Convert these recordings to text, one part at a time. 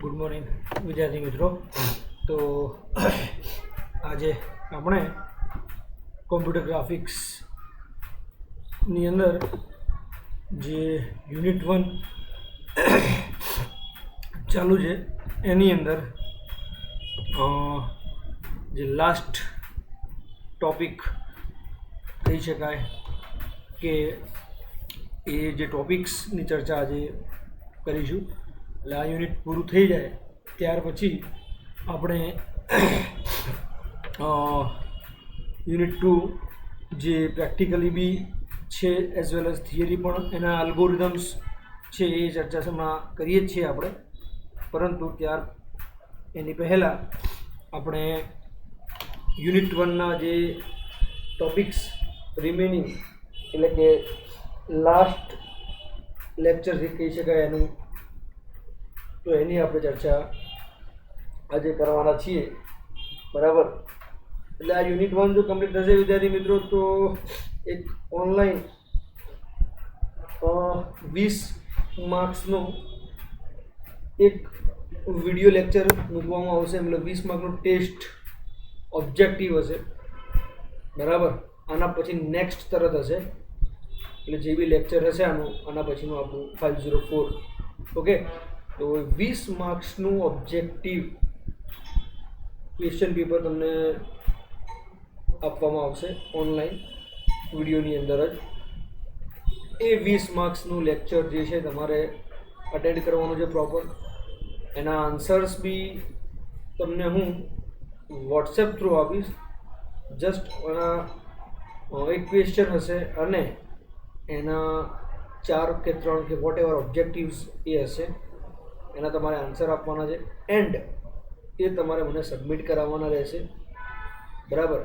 Good morning વિદ્યાર્થી મિત્રો. તો આજે આપણે કોમ્પ્યુટર ગ્રાફિક્સની અંદર જે યુનિટ 1 ચાલુ છે એની અંદર જે લાસ્ટ ટોપિક કહી શકાય કે એ જે ટોપિક્સની ચર્ચા આજે કરીશું. એટલે આ યુનિટ પૂરું થઈ જાય ત્યાર પછી આપણે યુનિટ 2 જે પ્રેક્ટિકલી બી છે એઝ વેલ એઝ થિયરી પણ એના અલ્ગોરિધમ્સ છે એ ચર્ચા હમણાં કરીએ જ છીએ આપણે. પરંતુ એની પહેલાં આપણે યુનિટ 1ના જે ટોપિક્સ રિમેનિંગ એટલે કે લાસ્ટ લેક્ચર જે કહી શકાય એનું, તો એની આપણે ચર્ચા આજે કરવાના છીએ. બરાબર. એટલે આ યુનિટ 1 જો કમ્પ્લીટ થશે વિદ્યાર્થી મિત્રો તો એક ઓનલાઈન 20 માર્ક્સનો એક વિડીયો લેક્ચર મૂકવામાં આવશે. મતલબ 20 માર્કનો ટેસ્ટ ઓબ્જેક્ટિવ હશે. બરાબર. આના પછી નેક્સ્ટ તરત હશે. એટલે જે બી લેક્ચર હશે આના પછીનું આપણું 504. ઓકે. તો 20 માર્ક્સનું ઓબ્જેક્ટિવ ક્વેશ્ચન પેપર તમને આપવામાં આવશે ઓનલાઈન વિડીયોની અંદર જ. એ 20 માર્ક્સનું લેક્ચર જે છે તમારે અટેન્ડ કરવાનું છે પ્રોપર. એના આન્સર્સ બી તમને હું વોટ્સએપ થ્રુ આપીશ. જસ્ટ એના એક ક્વેશ્ચન હશે અને એના 4 કે 3 કે વોટ એવર ઓબ્જેક્ટિવ્સ એ હશે. એના તમારે આન્સર આપવાના છે એન્ડ એ તમારે મને સબમિટ કરાવવાના રહેશે. બરાબર.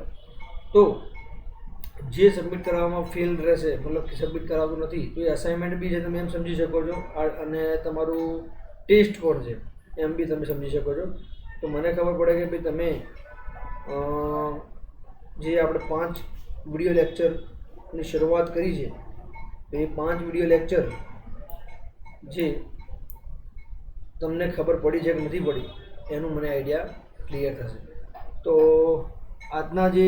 તો જે સબમિટ કરાવવામાં ફેલ રહેશે, મતલબ કે સબમિટ કરાવતું નથી, તો એ અસાઇનમેન્ટ બી છે તમે એમ સમજી શકો છો, અને તમારું ટેસ્ટ પણ છે એમ બી તમે સમજી શકો છો. તો મને ખબર પડે કે ભાઈ તમે જે આપણે 5 વિડીયો લેક્ચરની શરૂઆત કરી છે, તો એ 5 વિડીયો લેક્ચર જે તમને ખબર પડી છે કે નથી પડી એનું મને આઈડિયા ક્લિયર થશે. તો આજના જે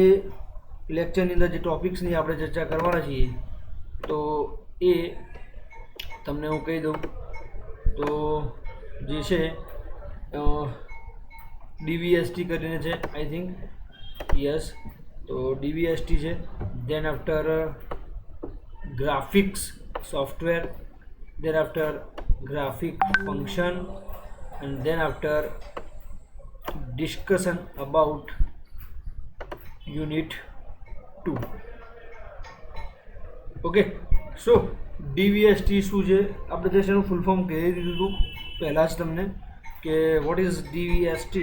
લેક્ચરની અંદર જે ટોપિક્સની આપણે ચર્ચા કરવાના છીએ તો એ તમને હું કહી દઉં તો જે છે DVST કરીને છે, આઈ થિંક. યસ. તો DVST છે. Then after graphics software, then after graphic function, and then after discussion about unit 2. okay, so DVST શું છે આપણે જસ્ટ એનું ફૂલ ફોર્મ કહી દીધું હતું પહેલાં જ તમને કે વોટ ઇઝ DVST.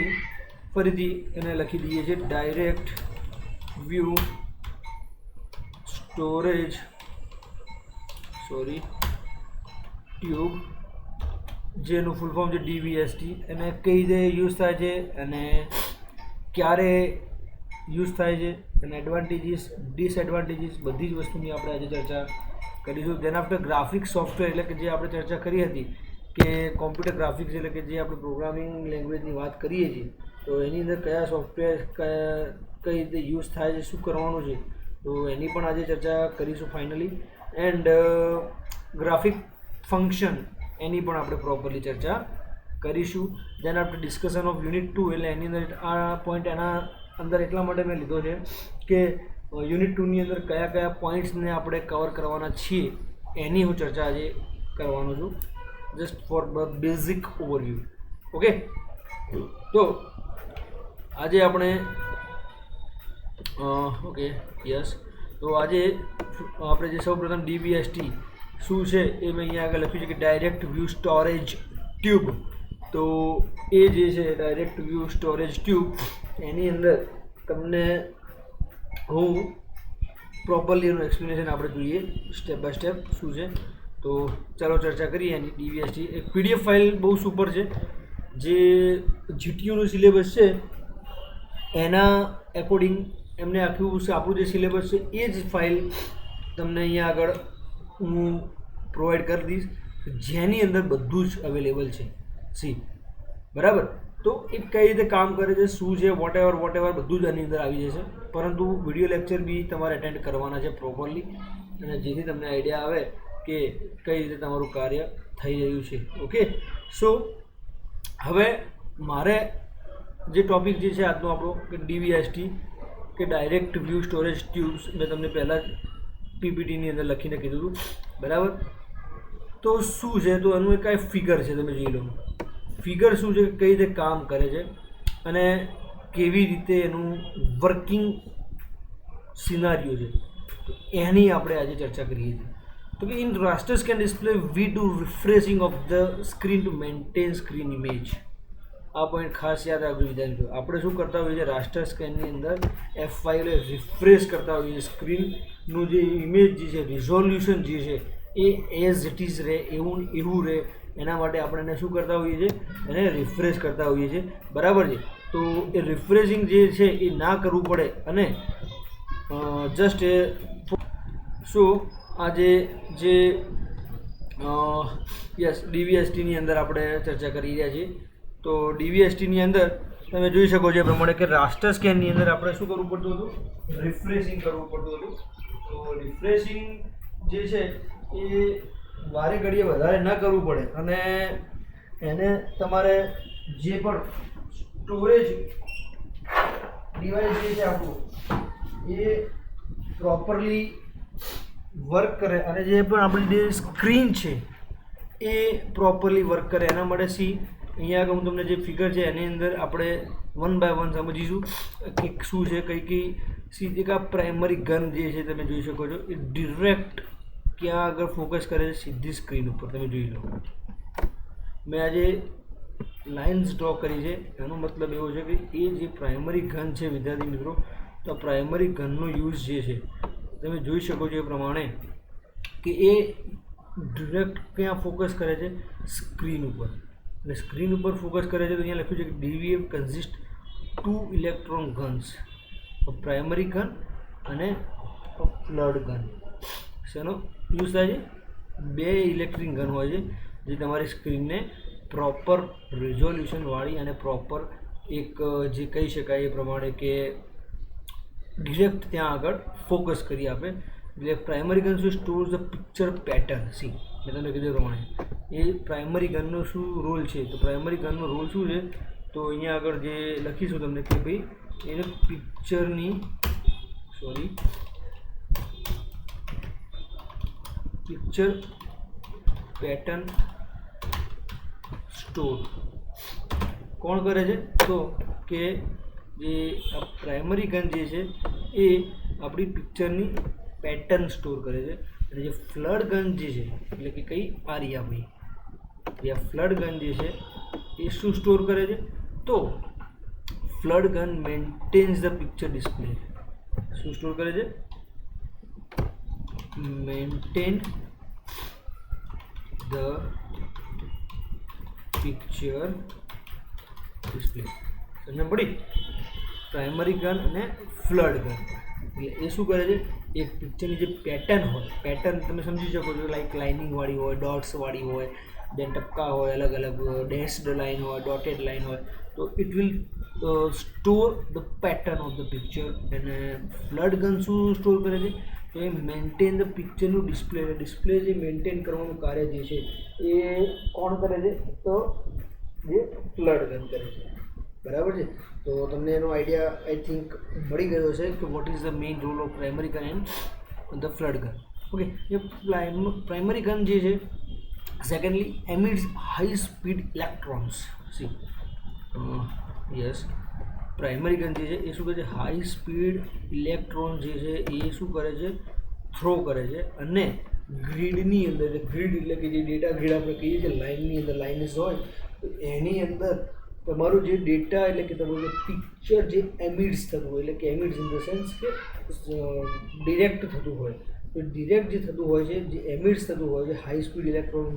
ફરીથી એને લખી દઈએ છીએ, ડાયરેક્ટ વ્યૂ સ્ટોરેજ ટ્યુબ, જેનું ફૂલ ફોર્મ છે DVST. એને કઈ રીતે યુઝ થાય છે અને ક્યારે યુઝ થાય છે, અને એડવાન્ટેજીસ ડિસએડવાન્ટેજીસ બધી જ વસ્તુની આપણે આજે ચર્ચા કરીશું. તેના આફ્ટર ગ્રાફિક સોફ્ટવેર એટલે કે જે આપણે ચર્ચા કરી હતી કે કોમ્પ્યુટર ગ્રાફિક્સ એટલે કે જે આપણે પ્રોગ્રામિંગ લેંગ્વેજની વાત કરીએ છીએ, તો એની અંદર કયા સોફ્ટવેર કઈ રીતે યુઝ થાય છે, શું કરવાનું છે, તો એની પણ આજે ચર્ચા કરીશું ફાઇનલી. એન્ડ ગ્રાફિક ફંક્શન એની પણ આપણે પ્રોપરલી ચર્ચા કરીશું. દેન આપણે ડિસ્કશન ઓફ યુનિટ 2 એટલે એની અંદર આ પોઈન્ટ એના અંદર એટલા માટે મેં લીધો છે કે યુનિટ 2ની અંદર કયા કયા પોઈન્ટ્સને આપણે કવર કરવાના છીએ એની હું ચર્ચા આજે કરવાનો છું, just four basic overview. Okay. તો આજે આપણે ઓકે યસ. તો આજે આપણે જે સૌપ્રથમ DVST શું છે એ મેં અહીંયા આગળ લખ્યું છે કે ડાયરેક્ટ વ્યૂ સ્ટોરેજ ટ્યુબ. તો એ જે છે ડાયરેક્ટ વ્યૂ સ્ટોરેજ ટ્યુબ, એની અંદર તમને હું પ્રોપરલી એનું એક્સપ્લેનેશન આપણે જોઈએ સ્ટેપ બાય સ્ટેપ શું છે. તો ચાલો ચર્ચા કરીએ એની. DVST એક PDF ફાઇલ બહુ સુપર છે. જે GTUનું સિલેબસ છે એના એકોર્ડિંગ એમને આખું આપણું જે સિલેબસ છે એ જ ફાઇલ તમને અહીંયા આગળ હું પ્રોવાઈડ કરી દઈશ, જેની અંદર બધું જ અવેલેબલ છે. સી બરાબર. તો એ કઈ રીતે કામ કરે છે, શું છે, વોટ એવર બધું જ આની અંદર આવી જશે. પરંતુ વિડીયો લેક્ચર બી તમારે અટેન્ડ કરવાના છે પ્રોપરલી, અને જેથી તમને આઈડિયા આવે કે કઈ રીતે તમારું કાર્ય થઈ રહ્યું છે. ઓકે, સો હવે મારે જે ટૉપિક જે છે આજનો આપણો કે DVST કે ડાયરેક્ટ વ્યૂ સ્ટોરેજ ટ્યુબ્સ, મેં તમને પહેલાં જ PPTની અંદર લખીને કીધું હતું. બરાબર. તો શું છે, તો એનું એક કાંઈ ફિગર છે, તમે જોઈ લો. ફિગર શું છે, કઈ રીતે કામ કરે છે અને કેવી રીતે એનું વર્કિંગ સિનારીઓ છે, તો એની આપણે આજે ચર્ચા કરીએ છીએ. તો કે in raster scan display we do refreshing of the screen to maintain screen image. આ પોઈન્ટ ખાસ યાદ રાખજો વિદ્યાર્થીઓ. આપણે શું કરતા હોઈએ છીએ, રાસ્ટર સ્કેનની અંદર F5 રિફ્રેશ કરતા હોઈએ છીએ. સ્ક્રીનનું જે ઇમેજ જે છે, રિઝોલ્યુશન જે છે એ એઝ ઇટ ઇઝ રહે, એવું રહે, એના માટે આપણે એને શું કરતા હોઈએ છીએ, એને રિફ્રેશ કરતા હોઈએ છીએ. બરાબર છે. તો એ રિફ્રેશિંગ જે છે એ ના કરવું પડે અને જસ્ટ એ આજે જે યસ DVSTની અંદર આપણે ચર્ચા કરી રહ્યા છીએ. તો DVSTની અંદર તમે જોઈ શકો છો એ પ્રમાણે કે રાસ્ટર સ્કેનની અંદર આપણે શું કરવું પડતું હતું, રિફ્રેશિંગ કરવું પડતું હતું. તો રિફ્રેશિંગ જે છે એ વારે ઘડીએ વધારે ન કરવું પડે અને એને તમારે જે પણ સ્ટોરેજ ડિવાઇસ જે છે આપણું એ પ્રોપરલી વર્ક કરે અને જે પણ આપણી જે સ્ક્રીન છે એ પ્રોપરલી વર્ક કરે. એના માટે અહીંયા આગળ હું તમને જે ફિગર છે એની અંદર આપણે 1 બાય 1 સમજીશું કે શું છે, કઈ એક આ પ્રાઇમરી ગન જે છે તમે જોઈ શકો છો એ ડિરેક્ટ ક્યાં આગળ ફોકસ કરે છે, સીધી સ્ક્રીન ઉપર. તમે જોઈ લો, મેં આજે લાઇન્સ ડ્રો કરી છે. એનો મતલબ એવો છે કે એ જે પ્રાઇમરી ગન છે વિદ્યાર્થી મિત્રો, તો પ્રાઇમરી ગનનો યુઝ જે છે તમે જોઈ શકો છો એ પ્રમાણે કે એ ડિરેક્ટ ક્યાં ફોકસ કરે છે, સ્ક્રીન ઉપર. અને સ્ક્રીન ઉપર ફોકસ કરે છે તો અહીંયા લખ્યું છે કે DVF consist 2 electron guns, primary gun અને ફ્લડ ગન. શેનો યુઝ થાય છે? 2 ઇલેક્ટ્રિક ગન હોય છે જે તમારી સ્ક્રીનને પ્રોપર રિઝોલ્યુશનવાળી અને પ્રોપર એક જે કહી શકાય એ પ્રમાણે કે ડિરેક્ટ ત્યાં આગળ ફોકસ કરી આપે. એટલે પ્રાઇમરી ગન શું સ્ટોર્સ ધ પિક્ચર પેટર્ન. મેં તમને કીધું પ્રમાણે એ પ્રાઇમરી ગનનો શું રોલ છે, તો પ્રાઇમરી ગનનો રોલ શું છે, તો અહીંયા આગળ જે લખીશું તમને કે ભાઈ એને પિક્ચર પેટર્ન સ્ટોર કોણ કરે છે, તો કે જે આ પ્રાઇમરી ગન જે છે એ આપણી પિક્ચરની પેટર્ન સ્ટોર કરે છે. અને જે ફ્લડ ગન જે છે એટલે કે કઈ આરિયા ભાઈ, જે ફ્લડ ગન જે છે એ શું સ્ટોર કરે છે, તો flood gun maintains the picture display. શું સ્ટોર કરે છે? Maintain the picture display. સમજ પડી? પ્રાઇમરી ગન અને ફ્લડ ગન એટલે એ શું કરે છે, એક પિક્ચરની જે પેટર્ન હોય, પેટર્ન તમે સમજી શકો છો, લાઈક લાઇનિંગવાળી હોય, ડોટ્સવાળી હોય, દેન ટપકા હોય, અલગ અલગ ડેશ્ડ લાઇન હોય, ડોટેડ લાઇન હોય, તો it will store the pattern of the picture. અને ફ્લડ ગન શું સ્ટોર કરે છે, તો એ મેન્ટેન ધ પિક્ચરનું ડિસ્પ્લે જે મેન્ટેન કરવાનું કાર્ય જે છે એ કોણ કરે છે, તો જે ફ્લડ ગન કરે છે. બરાબર છે. તો તમને એનો આઈડિયા આઈ થિંક મળી ગયો છે કે what is the main role of primary gun and the flood gun. Okay, એ પ્રાઇમરી ગન જે છે secondly emits high speed electrons. Yes, primary gun જે છે એ શું કરે છે, હાઈ સ્પીડ ઇલેક્ટ્રોન જે છે એ શું કરે છે, થ્રો કરે છે. અને ગ્રીડની અંદર, ગ્રીડ એટલે કે જે ડેટા ગ્રીડ આપણે કહીએ છીએ, લાઇનની અંદર લાઇન્સ હોય તો એની અંદર તમારું જે ડેટા એટલે કે તમારું જે પિક્ચર જે એમિટ્સ થતું હોય, એટલે કે એમિટ્સ ઇન ધ સેન્સ કે ડિરેક્ટ થતું હોય, તો ડિરેક્ટ જે થતું હોય છે, જે એમિટ્સ થતું હોય છે, હાઈ સ્પીડ ઇલેક્ટ્રોન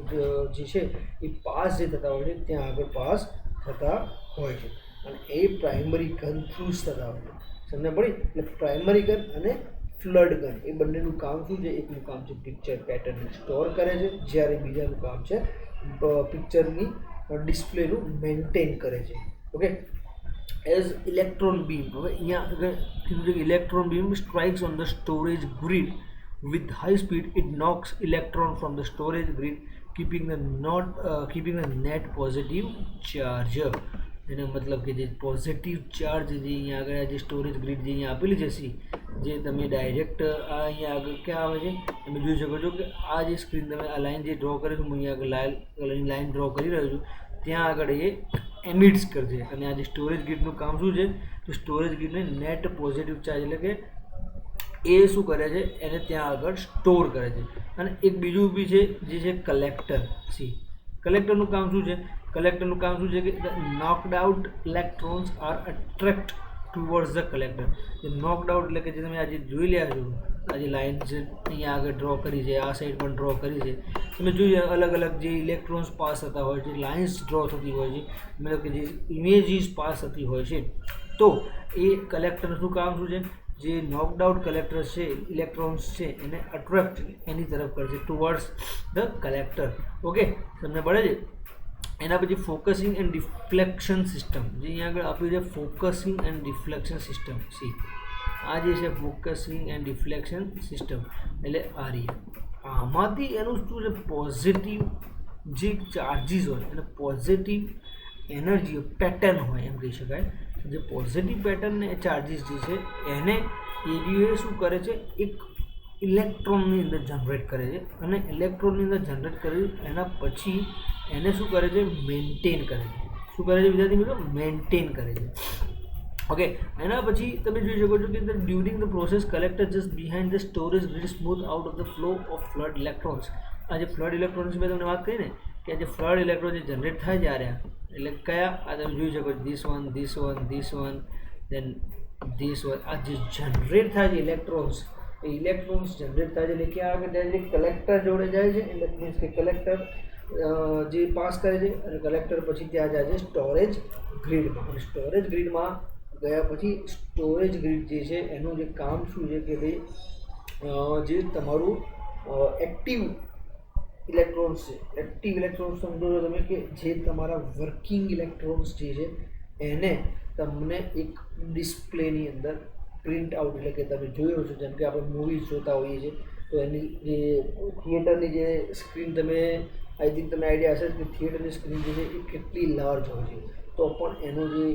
જે છે એ પાસ જે થતા હોય છે ત્યાં આગળ પાસ થતા હોય છે. અને એ પ્રાઇમરી ગન થ્રુઝ થતા હોય છે. સમજ પડી? એટલે પ્રાઇમરી ગન અને ફ્લડ ગન એ બંનેનું કામ શું છે, એકનું કામ છે પિક્ચર પેટર્ન સ્ટોર કરે છે, જ્યારે બીજાનું કામ છે પિક્ચરની ડિસ્પ્લેનું મેન્ટેન કરે છે. Okay, as electron beam. હવે અહીંયા આગળ કીધું છે કે electron beam strikes on the storage grid with high speed. It knocks electron from the storage grid, keeping the net positive charge. એનો મતલબ કે જે પોઝિટિવ ચાર્જ જે અહીંયા આગળ જે સ્ટોરેજ ગ્રીડ જે અહીંયા આપેલી છે સી, જે તમે ડાયરેક્ટ આ અહીંયા આગળ ક્યાં આવે છે તમે જોઈ શકો છો કે આ જે સ્ક્રીન તમે આ લાઈન જે ડ્રો કરી છું, હું અહીંયા આગળ લાઈન ડ્રો કરી રહ્યો છું, ત્યાં આગળ એ એમિટ્સ કરશે. અને આ જે સ્ટોરેજ ગ્રીડનું કામ શું છે, તો સ્ટોરેજ ગ્રીડને નેટ પોઝિટિવ ચાર્જ એટલે કે એ શું કરે છે, એને ત્યાં આગળ સ્ટોર કરે છે. અને એક બીજું બી છે જે છે કલેક્ટર સી. કલેક્ટરનું કામ શું છે, કલેક્ટરનું કામ શું છે કે knocked out electrons are attracted towards the collector. જે નોકડ આઉટ એટલે કે જે તમે આજે જોઈ રહ્યા છો, આ જે લાઇન છે અહીંયા આગળ ડ્રો કરી છે, આ સાઈડ પણ ડ્રો કરી છે, તમે જોઈએ અલગ અલગ જે ઇલેક્ટ્રોન્સ પાસ થતા હોય છે, લાઇન્સ ડ્રો થતી હોય છે, મતલબ કે જે ઇમેજીસ પાસ થતી હોય છે. તો એ કલેક્ટરનું કામ શું છે, જે નોકડ આઉટ કલેક્ટર છે, ઇલેક્ટ્રોન્સ છે, એને અટ્રેક્ટ એની તરફ કરશે ટુવર્ડ્સ ધ કલેક્ટર. ઓકે, તમને પડે છે. એના પછી ફોકસિંગ એન્ડ ડિફ્લેક્શન સિસ્ટમ, જે અહીંયા આગળ આપ્યું છે focusing and deflection system C. આ જે છે ફોકસિંગ એન્ડ ડિફ્લેક્શન સિસ્ટમ એટલે આ રહી. આમાંથી એનું શું છે, પોઝિટિવ જે ચાર્જીસ હોય અને પોઝિટિવ એનર્જી પેટર્ન હોય એમ કહી શકાય. જે પોઝિટિવ પેટર્ન ચાર્જીસ જે છે એને એરિયો શું કરે છે, એક ઇલેક્ટ્રોનની અંદર જનરેટ કરે છે. અને ઇલેક્ટ્રોનની અંદર જનરેટ કરી એના પછી એને શું કરે છે, મેન્ટેન કરે છે. શું કરે છે વિદ્યાર્થી મિત્રો, મેન્ટેન કરે છે. ઓકે, એના પછી તમે જોઈ શકો છો કે during the process collector just behind the storage grid smooth out of the flow of flood electrons. આ જે ફ્લડ ઇલેક્ટ્રોન્સ મેં તમને વાત કરી ને કે જે ફ્લડ ઇલેક્ટ્રોન જે જનરેટ થાય છે એટલે કયા, આ તમે જોઈ શકો છો this one then this one. આ જે જનરેટ થાય છે ઇલેક્ટ્રોન્સ, એ ઇલેક્ટ્રોન્સ જનરેટ થાય છે એટલે ક્યાં આગળ જાય છે, કલેક્ટર જોડે જાય છે. એટલે મીન્સ કે કલેક્ટર જે પાસ કરે છે અને કલેક્ટર પછી ત્યાં જાય છે સ્ટોરેજ ગ્રીડમાં. અને સ્ટોરેજ ગ્રીડમાં ગયા પછી સ્ટોરેજ ગ્રીડ જે છે એનું જે કામ શું છે કે ભાઈ જે તમારું એક્ટિવ ઇલેક્ટ્રોન્સ છે, એક્ટિવ ઇલેક્ટ્રોન્સ સમજો છો તમે કે જે તમારા વર્કિંગ ઇલેક્ટ્રોન્સ જે છે એને તમને એક ડિસ્પ્લેની અંદર પ્રિન્ટ આઉટ, એટલે કે તમે જોયો છો જેમ કે આપણે મૂવીઝ જોતા હોઈએ છીએ તો એની જે થિયેટરની જે સ્ક્રીન, તમે આઈ થિંક તમને આઈડિયા હશે કે થિયેટરની સ્ક્રીન જે છે એ કેટલી લાર્જ હોય છે, તો પણ એનું જે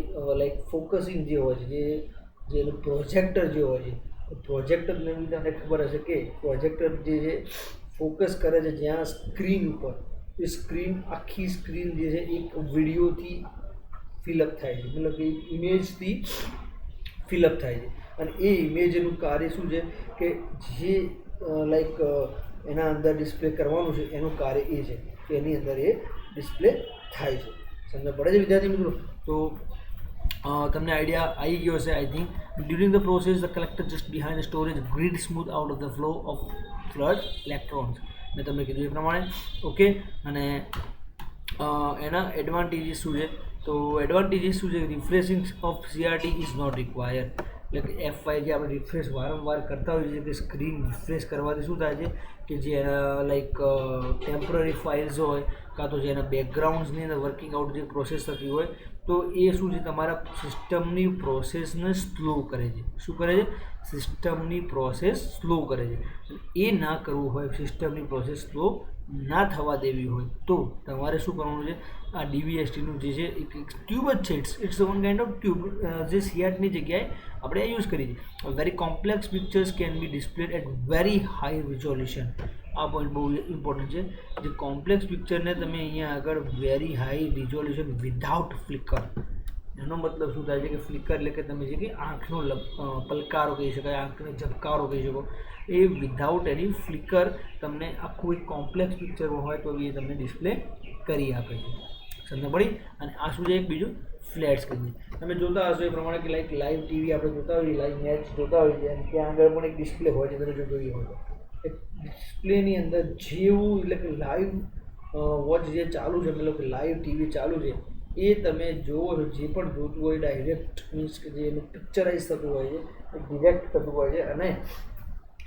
લાઈક ફોકસિંગ જે હોય છે, જે એનું પ્રોજેક્ટર જે હોય છે, પ્રોજેક્ટરને તમને ખબર હશે કે પ્રોજેક્ટર જે છે ફોકસ કરે છે જ્યાં સ્ક્રીન ઉપર, એ સ્ક્રીન આખી સ્ક્રીન જે છે એક વિડીયોથી ફિલઅપ થાય છે, મતલબ કે ઇમેજથી ફિલઅપ થાય છે. અને એ ઇમેજનું કાર્ય શું છે કે જે લાઈક એના અંદર ડિસ્પ્લે કરવાનું છે એનું કાર્ય એ છે કે એની અંદર એ ડિસ્પ્લે થાય છે. સમજ પડે છે વિદ્યાર્થી મિત્રો? તો તમને આઈડિયા આવી ગયો હશે I think. During the process the collector just behind the storage grid smooth out of the flow of flood electrons. મેં તમને કીધું એ પ્રમાણે. ઓકે, અને એના એડવાન્ટેજીસ શું છે, તો એડવાન્ટેજીસ શું છે, refreshing of CRT is not required. એટલે કે F5 જે આપણે રિફ્રેશ વારંવાર કરતા હોઈએ છીએ કે સ્ક્રીન રિફ્રેશ કરવાથી શું થાય છે કે જે એના લાઈક ટેમ્પરરી ફાઇલ્સ હોય કાં તો જે એના બેકગ્રાઉન્ડ્સની અંદર વર્કિંગ આઉટ જે પ્રોસેસ થતી હોય તો એ શું છે તમારા સિસ્ટમની પ્રોસેસને સ્લો કરે છે. શું કરે છે? સિસ્ટમની પ્રોસેસ સ્લો કરે છે. એ ના કરવું હોય, સિસ્ટમની પ્રોસેસ સ્લો ના થવા દેવી હોય તો તમારે શું કરવાનું છે, આ DVSTનું જે છે એક ટ્યુબ જ છે, it's one kind of tube જે CRTની જગ્યાએ આપણે યુઝ કરી છે. Very complex pictures can be displayed at very high resolution. આ પોઈન્ટ બહુ ઇમ્પોર્ટન્ટ છે. જે કોમ્પ્લેક્સ પિક્ચરને તમે અહીંયા આગળ very high resolution without flicker, એનો મતલબ શું થાય છે કે ફ્લિકર એટલે કે તમે જે કે આંખનો પલકારો કહી શકાય, આંખને ઝબકારો કહી શકો, એ વિધાઉટ એની ફ્લિકર તમને આખું એક કોમ્પ્લેક્સ પિક્ચરમાં હોય તો એ તમને ડિસ્પ્લે કરી આપે છે. સમજ પડી? અને આ શું છે એક બીજું ફ્લેટ સ્ક્રીન. તમે જોતા હશો એ પ્રમાણે કે લાઈક લાઈવ ટીવી આપણે જોતા હોઈએ, લાઈવ મેચ જોતા હોઈએ છીએ અને ત્યાં આગળ પણ એક ડિસ્પ્લે હોય છે. તમે જો જોઈએ હોય તો એ ડિસ્પ્લેની અંદર જેવું એટલે કે લાઈવ વોચ જે ચાલુ છે, મતલબ કે લાઈવ ટીવી ચાલુ છે એ તમે જુઓ છો, જે પણ જોતું હોય ડાયરેક્ટ મીન્સ કે જે એનું પિક્ચરાઇઝ થતું હોય છે, ડિરેક્ટ થતું હોય છે અને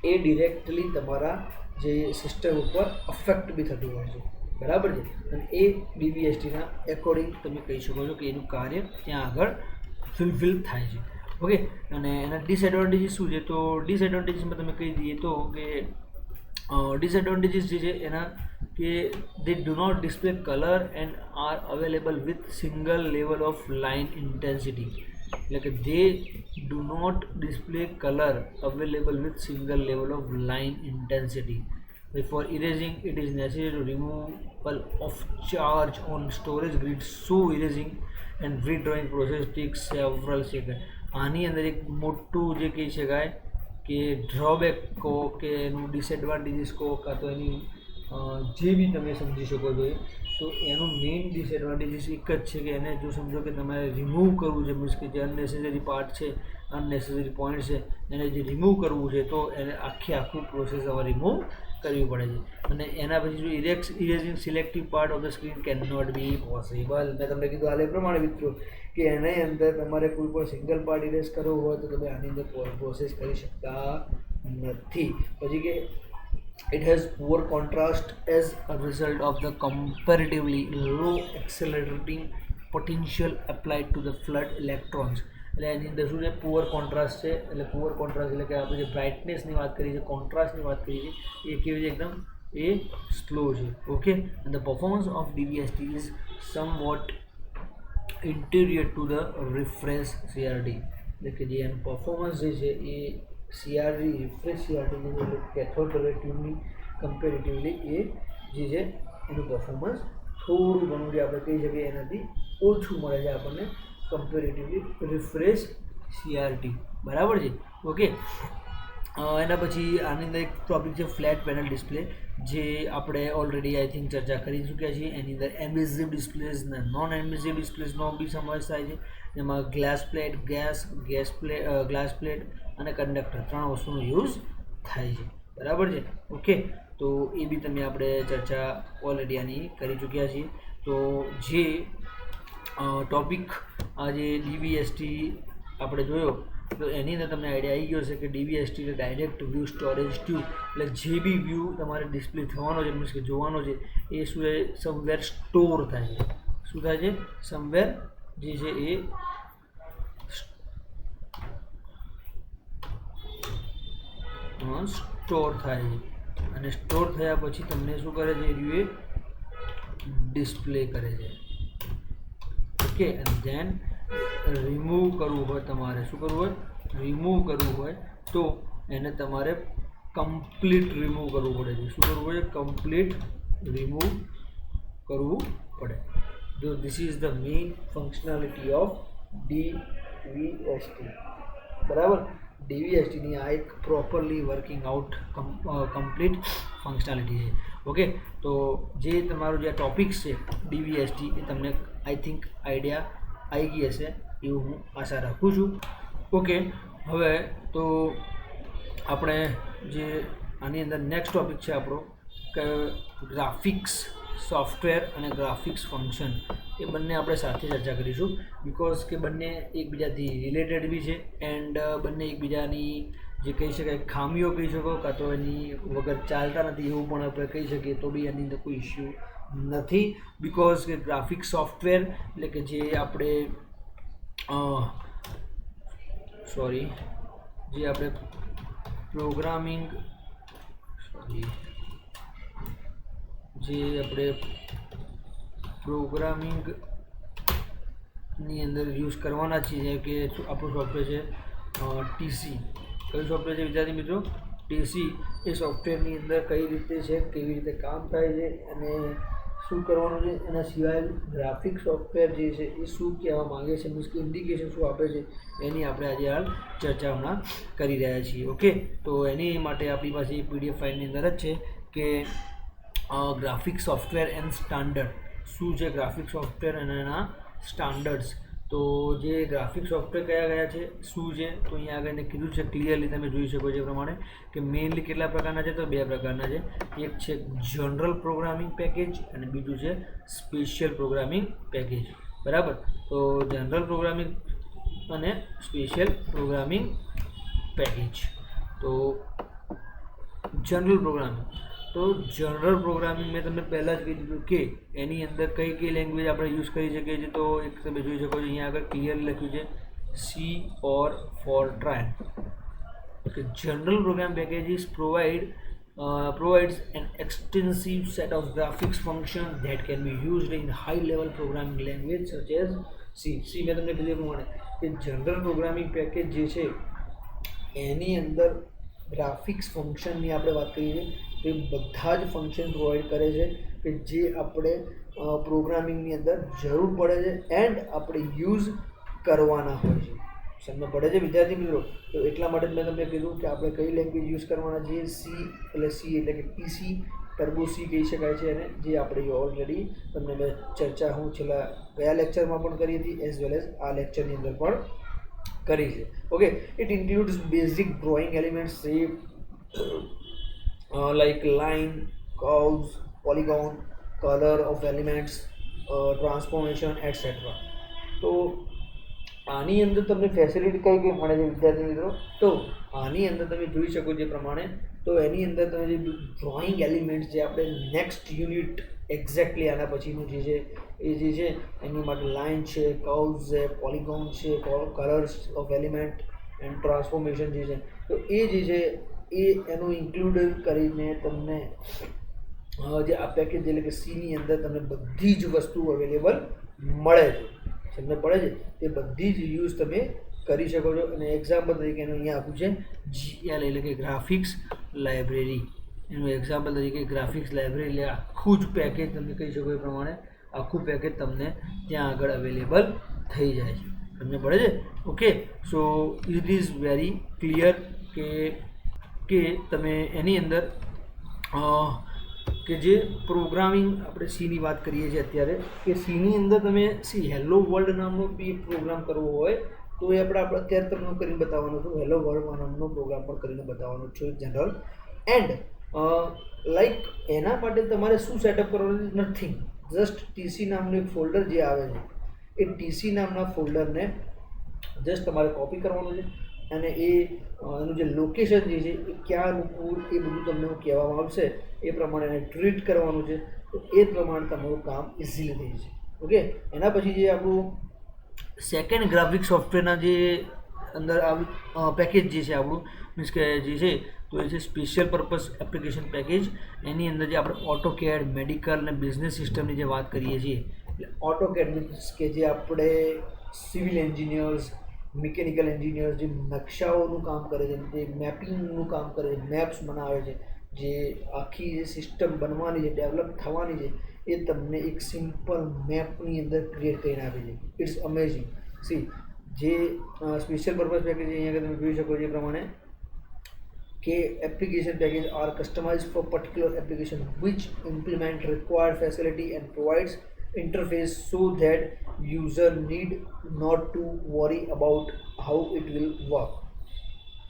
એ ડિરેક્ટલી તમારા જે સિસ્ટમ ઉપર અફેક્ટ બી થતું હોય છે. બરાબર છે. અને એ DVSTના એકોર્ડિંગ તમે કહી શકો છો કે એનું કાર્ય ત્યાં આગળ ફિલફિલ થાય છે. ઓકે, અને એના ડિસએડવાન્ટેજીસ શું છે? તો ડિસએડવાન્ટેજીસમાં તમે કહી દઈએ તો કે ડિસએડવાન્ટેજીસ જે છે એના કે they do not display colour and are available with single level of line intensity. એટલે કે they do not display colour available with single level of line intensity. For erasing, it is necessary to removal of charge on storage grid. So erasing and redrawing process takes several seconds. આની અંદર એક મોટું જે કહી શકાય કે drawback કહો કે એનું ડિસએડવાન્ટેજીસ કહો કાં તો એની જે બી તમે સમજી શકો છો, તો એનું મેઇન ડિસએડવાન્ટેજીસ એક જ છે કે એને જો સમજો કે તમારે રિમૂવ કરવું છે, મીન્સ કે જે અનનેસેસરી પાર્ટ છે, અનનેસેસરી પોઈન્ટ છે, એને જે રિમૂવ કરવું છે તો એને આખું પ્રોસેસ હવે રિમૂવ કરવી પડે છે. અને એના પછી જો erasing selective part of the screen can not be possible. મેં તમને કીધું હાલ એ પ્રમાણે મિત્રો કે એની અંદર તમારે કોઈ પણ સિંગલ પાર્ટ ઇરેઝ કરવો હોય તો તમે આની અંદર પ્રોસેસ કરી શકતા નથી. પછી કે it has poor contrast as a result of the comparatively low accelerating potential applied to the flood electrons. એટલે એની અંદર શું છે? પુઅર કોન્ટ્રાસ્ટ છે. એટલે પુઅર કોન્ટ્રાસ્ટ એટલે કે આપણે જે બ્રાઇટનેસની વાત કરી છે, કોન્ટ્રાસ્ટની વાત કરી છે, એ કેવી છે? એકદમ એ સ્લો છે. Okay, and the performance of DVST is somewhat inferior to the refresh CRT. એટલે કે જે એનું પરફોર્મન્સ જે છે એ CRT રિફ્રેશ CRT જે કેથોડ રે ટ્યુબની કમ્પેરેટિવલી એ જે છે એનું પરફોર્મન્સ થોડું ઘણું જે આપણે કહી શકીએ એનાથી ઓછું મળે છે આપણને કમ્પેરેટિવલી રિફ્રેશ CRT. બરાબર છે. ઓકે, એના પછી આની અંદર એક ટોપિક છે ફ્લેટ પેનલ ડિસ્પ્લે, જે આપણે ઓલરેડી આઈ થિંક ચર્ચા કરી ચૂક્યા છીએ. એની અંદર એમિસિવ ડિસ્પ્લેઝ અને નોન એમિસિવ ડિસ્પ્લેઝનો બી સમાવેશ થાય છે, જેમાં ગ્લાસ પ્લેટ, ગ્લાસ પ્લેટ અને કંડક્ટર 3 વસ્તુનો યુઝ થાય છે. બરાબર છે. ઓકે, તો એ બી તમે આપણે ચર્ચા ઓલરેડી આની કરી ચૂક્યા છીએ. તો જે ટોપિક આજે DVST આપણે જોયો તો એની અંદર તમને આઈડિયા આવી ગયો છે કે DVST એટલે ડાયરેક્ટ વ્યૂ સ્ટોરેજ ટ્યુબ. એટલે જે બી વ્યૂ તમારે ડિસ્પ્લે થવાનો છે, મીન્સ કે જોવાનો છે, એ શું છે? સમવેર સ્ટોર થાય છે. શું થાય છે? સમવેર જે છે એ સ્ટોર થાય છે. અને સ્ટોર થયા પછી તમને શું કરે છે? એ ડિસ્પ્લે કરે છે. ઓકે, અને ધેન રિમૂવ કરવું હોય તમારે, શું કરવું હોય? રિમૂવ કરવું હોય તો એને તમારે કમ્પ્લીટ રિમૂવ કરવું પડે છે. શું કરવું પડે? કમ્પ્લીટ રિમૂવ કરવું પડે. જો this is the main functionality of DVST. બરાબર, DVSTની આ એક properly working out complete functionality છે. ઓકે, તો જે તમારો જે ટોપિક્સ છે DVST એ તમને આઈ થિંક આઈડિયા આવી ગઈ હશે એવું હું આશા રાખું છું. ઓકે, હવે તો આપણે જે આની અંદર નેક્સ્ટ ટોપિક છે આપણો કે ગ્રાફિક્સ સોફ્ટવેર અને ગ્રાફિક્સ ફંક્શન, એ બંને આપણે સાથે ચર્ચા કરીશું. બિકોઝ કે બંને એકબીજાથી રિલેટેડ બી છે એન્ડ બંને એકબીજાની જે કહી શકાય ખામીઓ કહી શકો કાં તો એની વગર ચાલતા નથી એવું પણ આપણે કહી શકીએ તો બી એની અંદર કોઈ ઇશ્યુ નથી. બિકોઝ કે ગ્રાફિક સોફ્ટવેર એટલે કે જે આપણે પ્રોગ્રામિંગ પ્રોગ્રામિંગની અંદર યુઝ કરવાના છીએ, જેમ કે આપણું સોફ્ટવેર છે TC. કયું સોફ્ટવેર છે વિદ્યાર્થી મિત્રો? TC. એ સોફ્ટવેરની અંદર કઈ રીતે છે, કેવી રીતે કામ થાય છે અને શું કરવાનું છે, એના સિવાય ગ્રાફિક સોફ્ટવેર જે છે એ શું કહેવા માગે છે, મીન્સ કે ઇન્ડિકેશન શું આપે છે, એની આપણે આજે હાલ ચર્ચા હમણાં કરી રહ્યા છીએ. ઓકે, તો એની માટે આપણી પાસે PDF ફાઇલની અંદર જ છે કે ગ્રાફિક સોફ્ટવેર એન્ડ સ્ટાન્ડર્ડ શું છે, ગ્રાફિક સોફ્ટવેર અને એના સ્ટાન્ડર્ડ્સ. તો જે ગ્રાફિક સોફ્ટવેર કયા છે, શું છે, તો અહીંયા આગળ એને કીધું છે ક્લિયરલી, તમે જોઈ શકો છો એ પ્રમાણે કે મેઇનલી કેટલા પ્રકારના છે? તો 2 પ્રકારના છે. એક છે જનરલ પ્રોગ્રામિંગ પેકેજ અને બીજું છે સ્પેશિયલ પ્રોગ્રામિંગ પેકેજ. બરાબર, તો જનરલ પ્રોગ્રામિંગ અને સ્પેશિયલ પ્રોગ્રામિંગ પેકેજ. તો જનરલ પ્રોગ્રામિંગ, તો તો જનરલ પ્રોગ્રામિંગ મેં તમને પહેલાં જ કહી દીધું કે એની અંદર કઈ કઈ લેંગ્વેજ આપણે યુઝ કરી શકીએ છીએ. તો એક તમે જોઈ શકો છો અહીંયા આગળ ક્લિયર લખ્યું છે સી ઓર ફોરટ્રાન. કે general program packages provides an extensive set of graphics functions that can be used in high level programming language such as C. મેં તમને કીધું પ્રમાણે કે જનરલ પ્રોગ્રામિંગ પેકેજ જે છે એની અંદર ગ્રાફિક્સ ફંક્શનની આપણે વાત કરીએ છીએ તો એ બધા જ ફંક્શન પ્રોવાઈડ કરે છે કે જે આપણે પ્રોગ્રામિંગની અંદર જરૂર પડે છે એન્ડ આપણે યુઝ કરવાના હોય છે. સમજ પડે છે વિદ્યાર્થી મિત્રો? તો એટલા માટે જ મેં તમને કીધું કે આપણે કઈ લેંગ્વેજ યુઝ કરવાના છે. સી એટલે કે ટીસી ટર્બો સી કહી શકાય છે, અને જે આપણે ઓલરેડી તમને મેં ચર્ચા હું છેલ્લા ગયા લેક્ચરમાં પણ કરી હતી એઝ વેલ એઝ આ લેક્ચરની અંદર પણ કરી છે. Okay, it includes basic drawing elements shape like line, curves, polygon, colour of elements, transformation etcetera. તો આની અંદર તમને ફેસિલિટી કઈ કઈ મળે છે વિદ્યાર્થી મિત્રો? તો આની અંદર તમે જોઈ શકો જે પ્રમાણે તો એની અંદર તમે જે ડ્રોઈંગ એલિમેન્ટ્સ જે આપણે નેક્સ્ટ યુનિટ એક્ઝેક્ટલી આના પછીનું જે છે એ જે છે એની માટે લાઇન છે, કર્વ્સ છે, પોલિગોન છે, colours of element and transformation જે છે તો એ જે છે એ એનું ઇન્ક્લુડ કરીને તમને જે આ પેકેજ એટલે કે સીની અંદર તમને બધી જ વસ્તુ અવેલેબલ મળે છે. તમને પડે છે તે બધી જ યુઝ તમે કરી શકો છો. અને એક્ઝામ્પલ તરીકે એનું અહીંયા આપ્યું છે GL એટલે કે ગ્રાફિક્સ લાઇબ્રેરી. એનું એક્ઝામ્પલ તરીકે ગ્રાફિક્સ લાઇબ્રેરી એટલે આખું જ પેકેજ તમે કહી શકો એ પ્રમાણે આખું પેકેજ તમને ત્યાં આગળ અવેલેબલ થઈ જાય છે. તમને પડે છે? Okay, so it is very clear કે તમે એની અંદર કે જે પ્રોગ્રામિંગ આપણે સીની વાત કરીએ છીએ અત્યારે કે સીની અંદર તમે હેલો વર્લ્ડ નામનો બી પ્રોગ્રામ કરવો હોય તો એ આપણે અત્યારે તમને કરીને બતાવવાનું છું. હેલો વર્લ્ડ નામનો પ્રોગ્રામ પણ કરીને બતાવવાનો છું જનરલ. એન્ડ લાઈક એના માટે તમારે શું સેટઅપ કરવાનું? નથિંગ, જસ્ટ ટીસી નામનું એક ફોલ્ડર જે આવે છે એ ટીસી નામના ફોલ્ડરને જસ્ટ તમારે કોપી કરવાનું છે અને એનું જે લોકેશન જે છે એ ક્યાં મૂકવું એ બધું તમને કહેવામાં આવશે એ પ્રમાણે એને ટ્રીટ કરવાનું છે. તો એ પ્રમાણે તમારું કામ ઇઝીલી થઈ જશે. ઓકે, એના પછી જે આપણું સેકન્ડ ગ્રાફિક સોફ્ટવેરના જે અંદર પેકેજ જે છે આપણું મીન્સ કે જે છે તો એ છે સ્પેશિયલ પર્પઝ એપ્લિકેશન પેકેજ. એની અંદર જે આપણે ઓટોકેડ, મેડિકલ અને બિઝનેસ સિસ્ટમની જે વાત કરીએ છીએ એટલે ઓટોકેડ મીન્સ કે જે આપણે સિવિલ એન્જિનિયર્સ, મિકેનિકલ એન્જિનિયર્સ જે નકશાઓનું કામ કરે છે, જે મેપિંગનું કામ કરે છે, મેપ્સ બનાવે છે, જે આખી જે સિસ્ટમ બનવાની છે, ડેવલપ થવાની છે એ તમને એક સિમ્પલ મેપની અંદર ક્રિએટ કરીને આપે છે. It's amazing. જે સ્પેશિયલ પર્પઝ પેકેજ અહીંયા તમે જોઈ શકો છો એ પ્રમાણે કે application package are customized for particular application which implement required facility and provides interface so that user need not to worry about how it will work.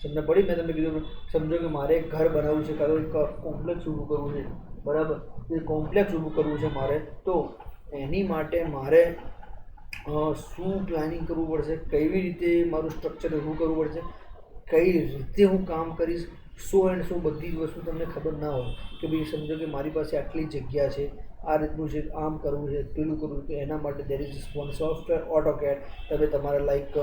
સમજ પડી? મેં તમને કીધું સમજો કે મારે એક ઘર બનાવવું છે, કાં તો એક કોમ્પ્લેક્સ ઊભું કરવું છે, બરાબર? એ કોમ્પ્લેક્સ ઊભું કરવું છે મારે, તો એની માટે મારે શું પ્લાનિંગ કરવું પડશે, કેવી રીતે મારું સ્ટ્રક્ચર ઊભું કરવું પડશે, કઈ રીતે હું કામ કરીશ, સો એન્ડ સો બધી જ વસ્તુ તમને ખબર ના હોય કે ભાઈ સમજો કે મારી પાસે આટલી જગ્યા છે, આ રીતનું છે, આમ કરવું છે, પેલું કરવું છે. એના માટે there is one software AutoCAD. તમે તમારે લાઈક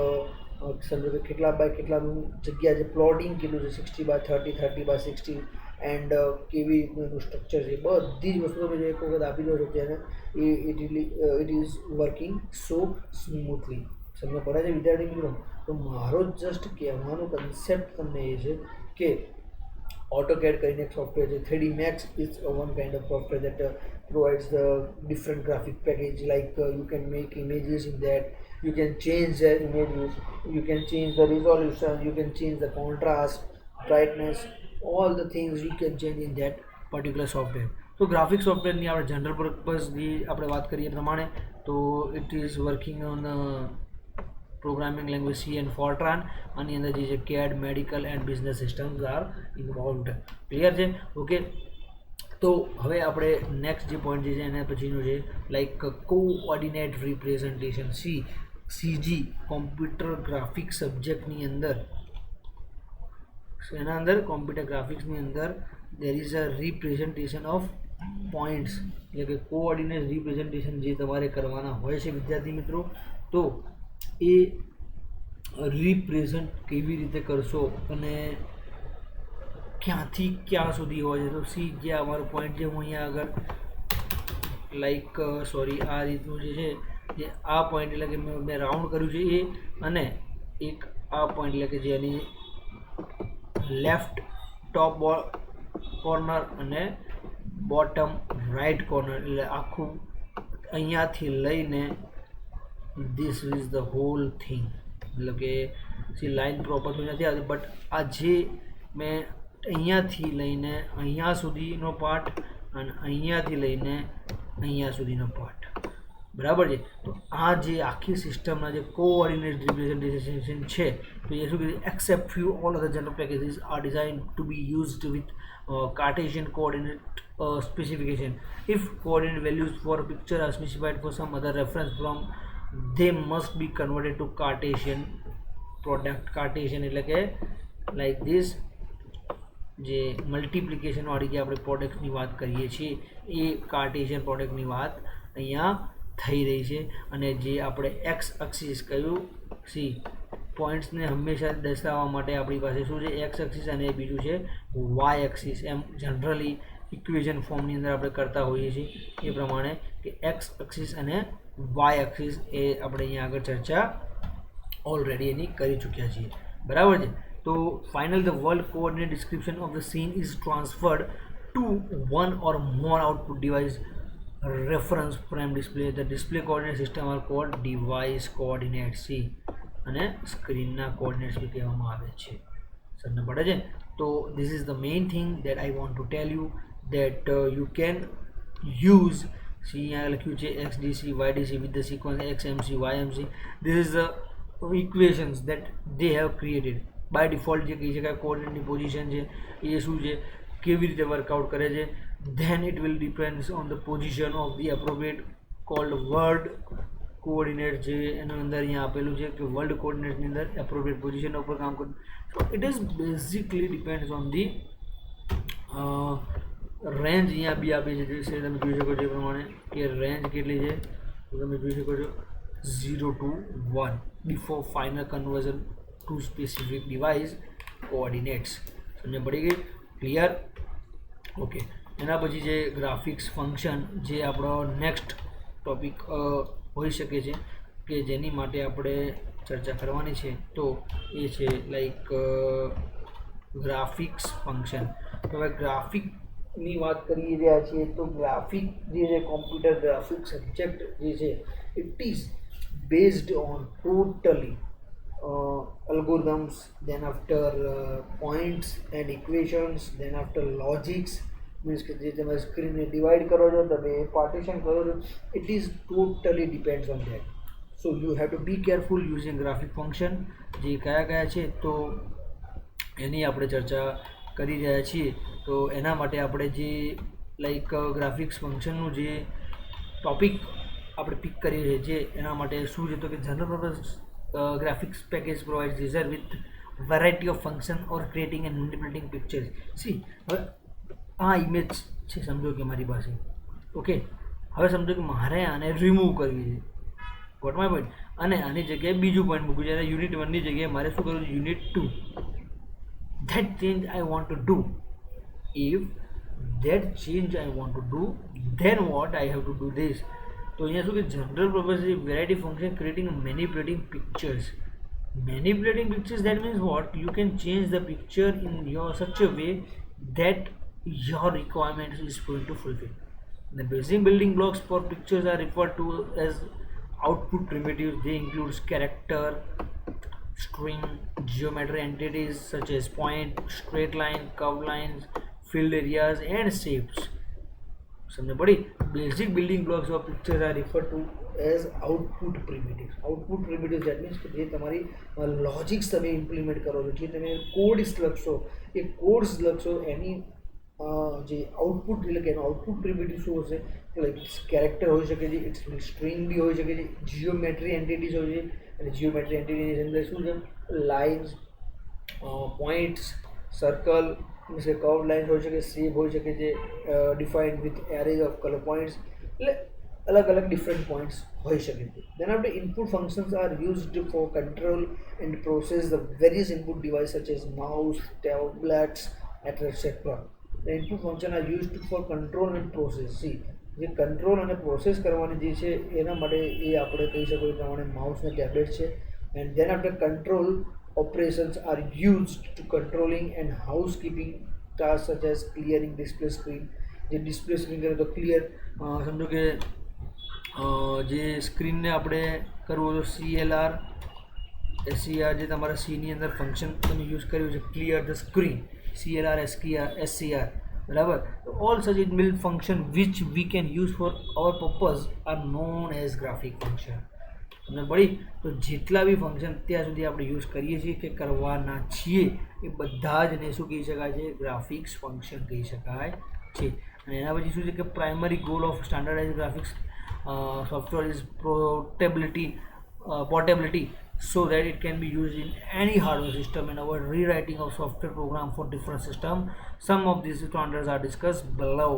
સમજો કે કેટલા બાય કેટલાનું જગ્યા છે, પ્લોટિંગ કેટલું છે, 60x30, 30x60 એન્ડ કેવી રીતનું એનું સ્ટ્રક્ચર છે, બધી જ વસ્તુ તમે એક વખત આપી દો છો તેને it is working so smoothly. સમજ પડે છે વિદ્યાર્થી મિત્રો? તો મારો જસ્ટ કહેવાનો કન્સેપ્ટ તમને એ છે કે AutoCAD કરીને એક સોફ્ટવેર છે. 3D Max is one kind of software that provides the different graphic package like you can make images in that, you can change the images, you can change the resolution, you can change the contrast, brightness, all the things you can change in that particular software. તો graphic સોફ્ટવેરની આપણે general પર્પઝની આપણે વાત કરીએ પ્રમાણે તો it is working on programming language C and Fortran. આની અંદર જે છે CAD, medical and business systems are involved. Clear છે? ઓકે, તો હવે આપણે નેક્સ્ટ જે પોઈન્ટ જે છે એના પછીનું છે like coordinate representation CG computer graphics સબ્જેક્ટની અંદર એના અંદર કોમ્પ્યુટર ગ્રાફિક્સની અંદર there is a representation of points એટલે કે કોઓર્ડિનેટ રિપ્રેઝન્ટેશન જે તમારે કરવાના હોય છે વિદ્યાર્થી મિત્રો, તો એ રિપ્રેઝન્ટ કેવી રીતે કરશો અને ક્યાંથી ક્યાં સુધી હોય છે. તો સી જે અમારો પોઈન્ટ છે હું અહીંયા આગળ લાઈક સોરી આ રીતનું જે છે જે આ પોઈન્ટ એટલે કે મેં રાઉન્ડ કર્યું છે એ, અને એક આ પોઈન્ટ એટલે કે જે એની લેફ્ટ ટોપ કોર્નર અને બોટમ રાઈટ કોર્નર એટલે આખું અહીંયાથી લઈને this is the hall thing. મતલબ કે સી લાઈન પ્રોપર નથી આવતી, બટ આ જે મેં અહીંયાથી લઈને અહીંયા સુધીનો પાર્ટ અને અહીંયાથી લઈને અહીંયા સુધીનો પાર્ટ બરાબર છે. તો આ જે આખી સિસ્ટમના જે કોઓર્ડિનેટ રિપ્રેઝન્ટેશન છે તો એ શું કીધું, except few all other general packages are design to be used with Cartesian coordinate specification. If coordinate values for a picture are specified for some other reference from, they must be converted to Cartesian product. Cartesian એટલે કે like this જે multiplication વાળી જે આપણે પ્રોડક્ટની વાત કરીએ છીએ એ કાર્ટેશિયન પ્રોડક્ટની વાત અહીંયા થઈ રહી છે. અને જે આપણે એક્સ એક્સિસ કહ્યું, સી પોઈન્ટ્સને હંમેશા દર્શાવવા માટે આપણી પાસે શું છે, એક્સ એક્સિસ અને બીજું છે વાય એક્સિસ. એમ જનરલી ઇક્વેશન ફોર્મની અંદર આપણે કરતા હોઈએ છીએ એ પ્રમાણે કે એક્સ એક્સિસ અને વાય એક્સિસ એ આપણે અહીંયા આગળ ચર્ચા ઓલરેડી એની કરી ચૂક્યા છીએ બરાબર છે. તો final the world coordinate description of the scene is transferred to one or more output device reference frame display. The display coordinate system are called device coordinate, સી અને સ્ક્રીનના કોઓર્ડિનેટ્સ બી કહેવામાં આવે છે. સમજ પડે છે. તો this is the main thing that I want to tell you that you can use, see यहाँ लખ્યું છે XDC YDC with the sequence XMC YMC. This is the equations that they have created by default. જે કહી શકાય કોઓર્ડિનેટની position છે એ શું છે, કેવી રીતે વર્કઆઉટ કરે છે. then it will depends on the position of the appropriate called world coordinate જે એના અંદર અહીંયા આપેલું છે કે વર્લ્ડ કોઓર્ડિનેટની અંદર એપ્રોપ્રિએટ પોઝિશન ઉપર કામ કરવું. so it is basically depends on the range અહીંયા બી આપી છે જે તમે જોઈ શકો છો એ પ્રમાણે કે રેન્જ કેટલી છે તો તમે જોઈ શકો છો 0 to 1 before final conversion to specific device coordinates. સમજ પડી ગઈ? ક્લિયર? ઓકે. એના પછી જે ગ્રાફિક્સ ફંક્શન જે આપણો નેક્સ્ટ ટોપિક હોઈ શકે છે કે જેની માટે આપણે ચર્ચા કરવાની છે તો એ છે લાઈક ગ્રાફિક્સ ફંક્શન. તો હવે ગ્રાફિકની વાત કરી રહ્યા છીએ તો ગ્રાફિક જે છે કોમ્પ્યુટર ગ્રાફિક સબ્જેક્ટ જે છે it is based on totally algorithms, then after points and equations, then after logics. Means કે જે તમે સ્ક્રીનને ડિવાઈડ કરો છો, તમે પાર્ટીશન કરો છો, it is totally depends on that. So you have to be careful using graphic function. જે કયા કયા છે તો એની આપણે ચર્ચા કરી રહ્યા છીએ. તો એના માટે આપણે જે લાઈક ગ્રાફિક્સ ફંક્શનનું જે ટોપિક આપણે પિક કરીએ છીએ જે એના માટે શું છે તો કે general purpose graphics package provides user with variety of function or creating and manipulating pictures. See, હવે આ ઇમેજ છે સમજો કે મારી પાસે, ઓકે. હવે સમજો કે મારે આને રિમૂવ કરવી છે, ગોટ માય પોઈન્ટ. અને આની જગ્યાએ બીજું પોઈન્ટ મૂકવું છે અને યુનિટ 1ની જગ્યાએ મારે શું કરવું છે unit 2. that change I want to do. if that change I want to do, then what I have to do this. તો અહીંયા શું કે general purpose variety function creating manipulating pictures. Manipulating pictures that means what, you can change the picture in your such a way that your requirement is going to fulfil. The basic building blocks for pictures are referred to as output primitives. They include character, string, geometry entities such as point, straight line, curved lines, filled areas and shapes. समझ पड़ी? Basic building blocks of pictures are refer to as output primitives. Output primitives that means કે જે તમારી logics તમે implement કરો છો, જે તમે કોડ્સ લખશો એ કોડ્સ લખશો એની જે આઉટપુટ એટલે કે એનો આઉટપુટ પ્રિમિટિવ શું હશે તો લાઈક કેરેક્ટર હોઈ શકે છે, ઇટ્સ સ્ટ્રિંગ બી હોઈ શકે છે, જીઓમેટ્રી એન્ટિટીઝ હોય છે અને જીઓમેટ્રી એન્ટિટીની અંદર શું છે લાઇન્સ, પોઈન્ટ્સ, સર્કલ, મીન્સ કે કર્વ લાઇન્સ હોઈ શકે, શેપ હોઈ શકે જે defined with arrays of colour points, એટલે અલગ અલગ ડિફરન્ટ પોઈન્ટ્સ હોઈ શકે છે. દેન આપણે input functions are used four control and process the various input device such as mouse, tablets etcetera. The input function are used for control and process. See, જે control અને process કરવાની જે છે એના માટે એ આપણે કહી શકો એ પ્રમાણે માઉસ અને ટેબ્લેટ છે. એન્ડ દેન આપણે control operations are used to controlling and housekeeping tasks such as clearing display screen. જે ડિસ્પ્લે સ્ક્રીન કરે તો ક્લિયર સમજો કે જે સ્ક્રીનને આપણે કરવું તો CLR SCR જે તમારા સીની અંદર ફંક્શન તમે યુઝ કર્યું છે clear the screen CLR SCR બરાબર. All such inbuilt function which we can use for our purpose are known as graphic function. તમને પડી તો જેટલા બી ફંક્શન ત્યાં સુધી આપણે યુઝ કરીએ છીએ કે કરવાના છીએ એ બધા જને શું કહી શકાય છે? ગ્રાફિક્સ ફંક્શન કહી શકાય છે. અને એના પછી શું છે કે primary goal of standardize graphics software is portability so that it can be used in any hardware system and avoid rewriting of software program for different system. Some of these standards are discussed below.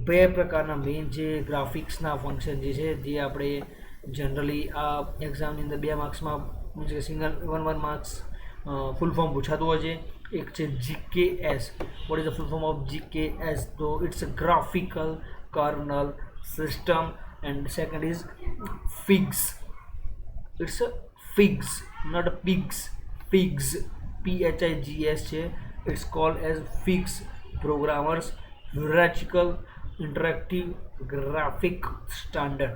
બે પ્રકારના main છે ગ્રાફિક્સના function જે છે જે આપણે generally આ એક્ઝામની અંદર 2 માર્ક્સમાં મીન્સ કે સિંગલ 1 માર્ક્સ ફૂલ ફોર્મ પૂછાતું હોય છે. એક છે GKS. What is the full form of GKS? તો it's a graphical kernel system and second is FIGS. It's a FIGS, not a PIGS. FIGS, PHIGS છે. It's called as FIGS, Programmers Hierarchical Interactive Graphic Standard.